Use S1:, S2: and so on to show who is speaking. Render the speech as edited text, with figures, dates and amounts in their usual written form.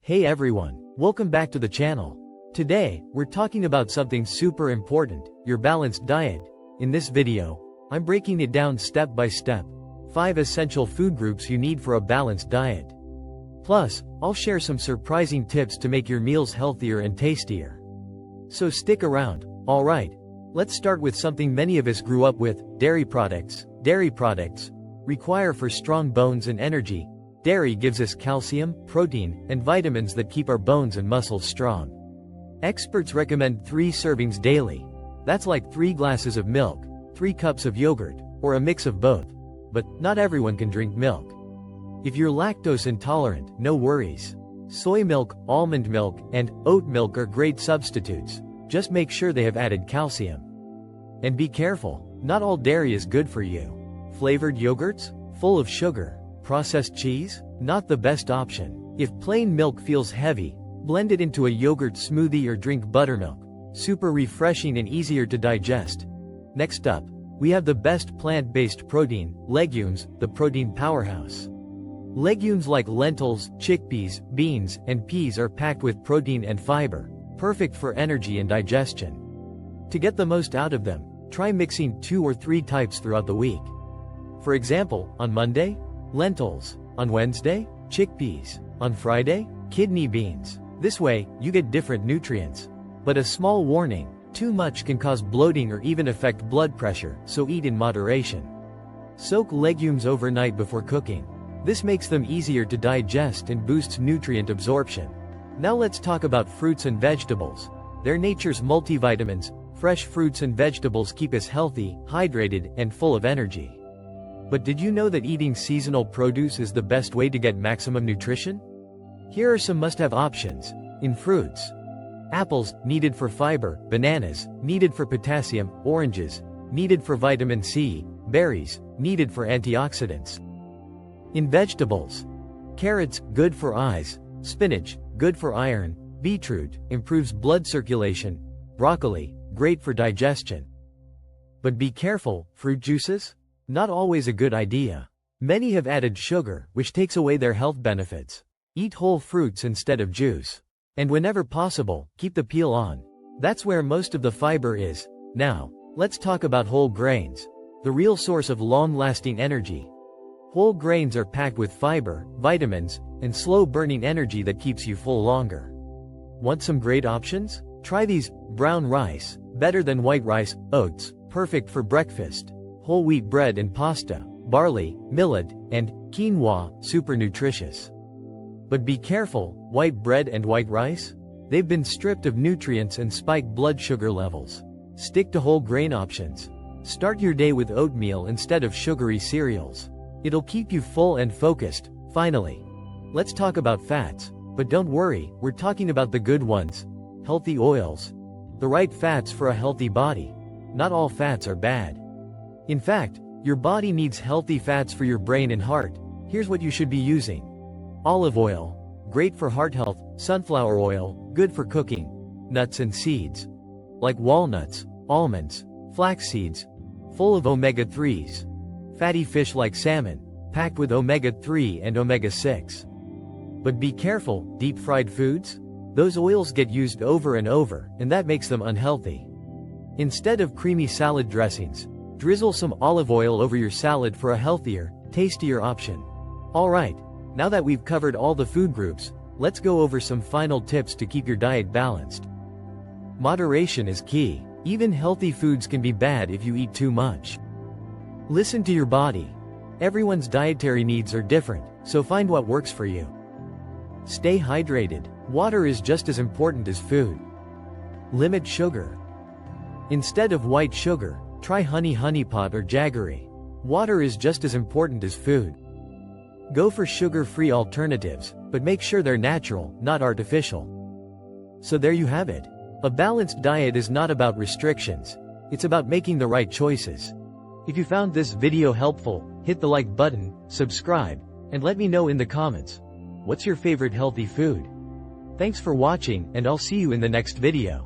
S1: Hey everyone, welcome back to the channel. Today, we're talking about something super important, your balanced diet. In this video, I'm breaking it down step by step. 5 essential food groups you need for a balanced diet. Plus, I'll share some surprising tips to make your meals healthier and tastier. So stick around. Alright, let's start with something many of us grew up with, dairy products. Dairy products require for strong bones and energy. Dairy gives us calcium, protein, and vitamins that keep our bones and muscles strong. Experts recommend 3 servings daily. That's like 3 glasses of milk, 3 cups of yogurt, or a mix of both. But not everyone can drink milk. If you're lactose intolerant, no worries. Soy milk, almond milk, and oat milk are great substitutes. Just make sure they have added calcium. And be careful, not all dairy is good for you. Flavored yogurts? Full of sugar. Processed cheese? Not the best option. If plain milk feels heavy, blend it into a yogurt smoothie or drink buttermilk. Super refreshing and easier to digest. Next up, we have the best plant-based protein, legumes, the protein powerhouse. Legumes like lentils, chickpeas, beans, and peas are packed with protein and fiber, perfect for energy and digestion. To get the most out of them, try mixing 2 or 3 types throughout the week. For example, on Monday, lentils. On Wednesday, chickpeas. On Friday, kidney beans. This way, you get different nutrients. But a small warning, too much can cause bloating or even affect blood pressure, so eat in moderation. Soak legumes overnight before cooking. This makes them easier to digest and boosts nutrient absorption. Now let's talk about fruits and vegetables. They're nature's multivitamins. Fresh fruits and vegetables keep us healthy, hydrated, and full of energy. But did you know that eating seasonal produce is the best way to get maximum nutrition? Here are some must-have options. In fruits: apples, needed for fiber; bananas, needed for potassium; oranges, needed for vitamin C; berries, needed for antioxidants. In vegetables: carrots, good for eyes; spinach, good for iron; beetroot, improves blood circulation; broccoli, great for digestion. But be careful, fruit juices? Not always a good idea. Many have added sugar, which takes away their health benefits. Eat whole fruits instead of juice. And whenever possible, keep the peel on. That's where most of the fiber is. Now, let's talk about whole grains. The real source of long-lasting energy. Whole grains are packed with fiber, vitamins, and slow-burning energy that keeps you full longer. Want some great options? Try these: brown rice, better than white rice; oats, perfect for breakfast; whole wheat bread and pasta; barley, millet, and quinoa, super nutritious. But be careful, white bread and white rice? They've been stripped of nutrients and spike blood sugar levels. Stick to whole grain options. Start your day with oatmeal instead of sugary cereals. It'll keep you full and focused. Finally, let's talk about fats. But don't worry, we're talking about the good ones. Healthy oils. The right fats for a healthy body. Not all fats are bad. In fact, your body needs healthy fats for your brain and heart. Here's what you should be using. Olive oil, great for heart health; sunflower oil, good for cooking; nuts and seeds, like walnuts, almonds, flax seeds, full of omega-3s; fatty fish like salmon, packed with omega-3 and omega-6. But be careful, deep-fried foods? Those oils get used over and over, and that makes them unhealthy. Instead of creamy salad dressings, drizzle some olive oil over your salad for a healthier, tastier option. Alright, now that we've covered all the food groups, let's go over some final tips to keep your diet balanced. Moderation is key. Even healthy foods can be bad if you eat too much. Listen to your body. Everyone's dietary needs are different, so find what works for you. Stay hydrated. Water is just as important as food. Limit sugar. Instead of white sugar, try honey pot or jaggery. Water is just as important as food. Go for sugar-free alternatives, but make sure they're natural, not artificial. So there you have it. A balanced diet is not about restrictions. It's about making the right choices. If you found this video helpful, hit the like button, subscribe, and let me know in the comments. What's your favorite healthy food? Thanks for watching, and I'll see you in the next video.